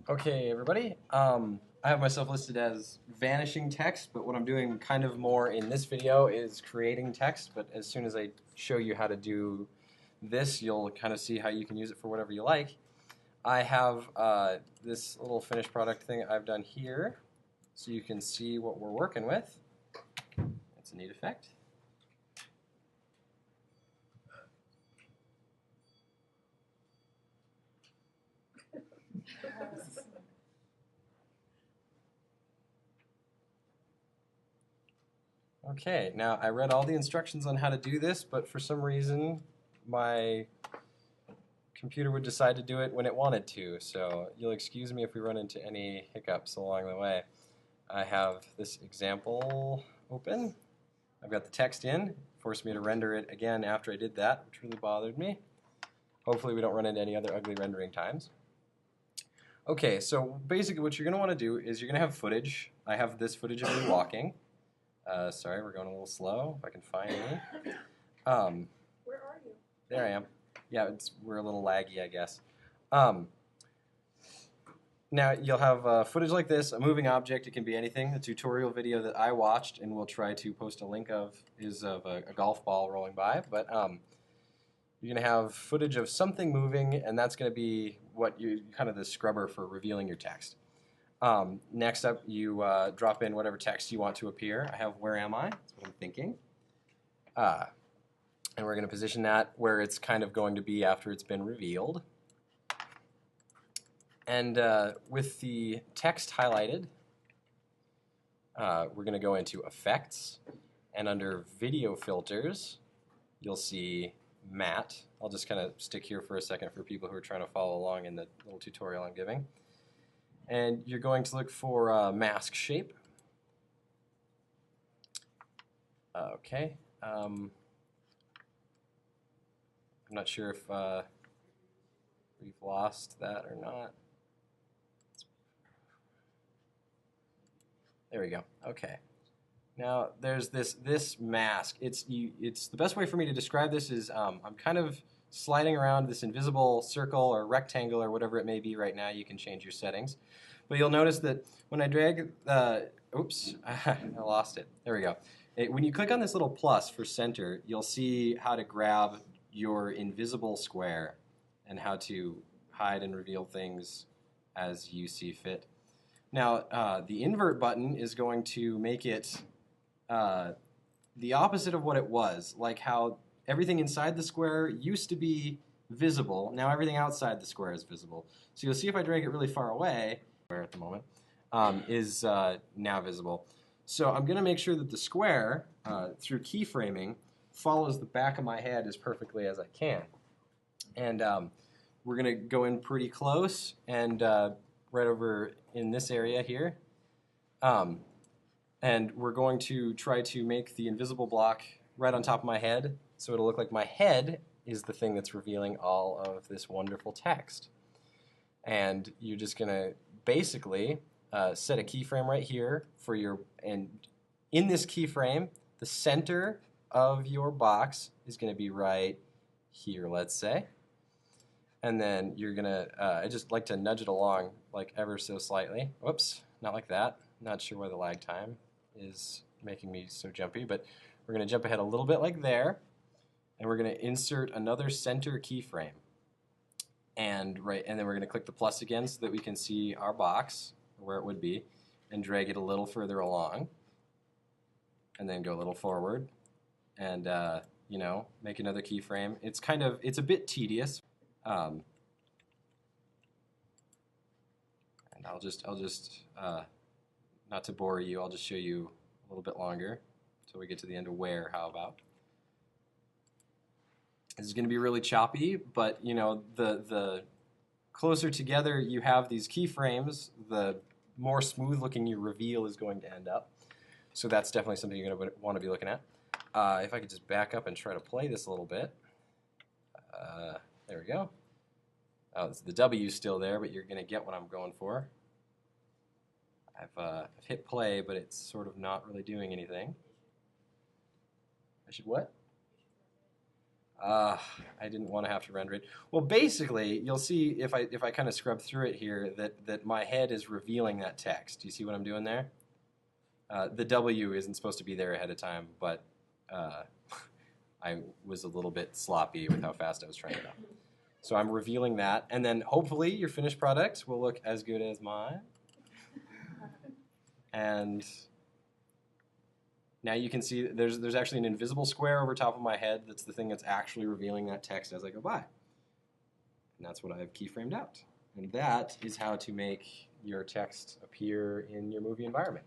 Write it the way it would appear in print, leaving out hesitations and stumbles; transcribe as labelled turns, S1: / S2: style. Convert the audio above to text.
S1: Okay, everybody. I have myself listed as vanishing text, but what I'm doing kind of more in this video is creating text, but as soon as I show you how to do this, you'll kind of see how you can use it for whatever you like. I have this little finished product thing I've done here, so you can see what we're working with. It's a neat effect. Okay, now I read all the instructions on how to do this, but for some reason my computer would decide to do it when it wanted to, so you'll excuse me if we run into any hiccups along the way. I have this example open. I've got the text in, forced me to render it again after I did that, which really bothered me. Hopefully we don't run into any other ugly rendering times. Okay, so basically what you're going to want to do is you're going to have footage. I have this footage of me walking. Sorry, we're going a little slow, if I can find me.
S2: Where are you?
S1: There I am. Yeah, we're a little laggy, I guess. Now, you'll have footage like this, a moving object. It can be anything. The tutorial video that I watched, and we'll try to post a link of, is of a golf ball rolling by. But you're going to have footage of something moving, and that's going to be what you kind of the scrubber for revealing your text. Next up, you drop in whatever text you want to appear. I have "Where am I?" That's what I'm thinking. And we're going to position that where it's kind of going to be after it's been revealed. And with the text highlighted, we're going to go into Effects, and under Video Filters, you'll see Matte. I'll just kind of stick here for a second for people who are trying to follow along in the little tutorial I'm giving. And you're going to look for Mask Shape. Okay. I'm not sure if we've lost that or not. There we go. Okay. Now there's this mask. It's the best way for me to describe this is I'm kind of sliding around this invisible circle or rectangle or whatever it may be right now. You can change your settings, but you'll notice that when I drag oops, I lost it. There we go. When you click on this little plus for center, you'll see how to grab your invisible square and how to hide and reveal things as you see fit. Now, the invert button is going to make it the opposite of what it was, like how everything inside the square used to be visible. Now everything outside the square is visible. So you'll see if I drag it really far away, where at the moment, is now visible. So I'm going to make sure that the square, through keyframing, follows the back of my head as perfectly as I can. And we're going to go in pretty close and right over in this area here. And we're going to try to make the invisible block right on top of my head, so it'll look like my head is the thing that's revealing all of this wonderful text. And you're just going to basically set a keyframe right here for your, and in this keyframe, the center of your box is going to be right here, let's say. And then you're going to, I just like to nudge it along like ever so slightly. Whoops, not like that. Not sure why the lag time is making me so jumpy, but we're going to jump ahead a little bit like there, and we're going to insert another center keyframe. And then we're going to click the plus again so that we can see our box, where it would be, and drag it a little further along, and then go a little forward, and you know, make another keyframe. It's a bit tedious. And I'll just not to bore you, I'll just show you a little bit longer until we get to the end of "Where." How about? This is going to be really choppy, but you know, the closer together you have these keyframes, the more smooth looking your reveal is going to end up. So that's definitely something you're going to want to be looking at. If I could just back up and try to play this a little bit. There we go. Oh, the W's still there, but you're going to get what I'm going for. I've hit play, but it's sort of not really doing anything. I should what? I didn't want to have to render it. Well, basically, you'll see if I kind of scrub through it here that my head is revealing that text. Do you see what I'm doing there? The W isn't supposed to be there ahead of time, but I was a little bit sloppy with how fast I was trying to go. So I'm revealing that, and then hopefully your finished product will look as good as mine. And now you can see there's actually an invisible square over top of my head. That's the thing that's actually revealing that text as I go by. And that's what I've keyframed out. And that is how to make your text appear in your movie environment.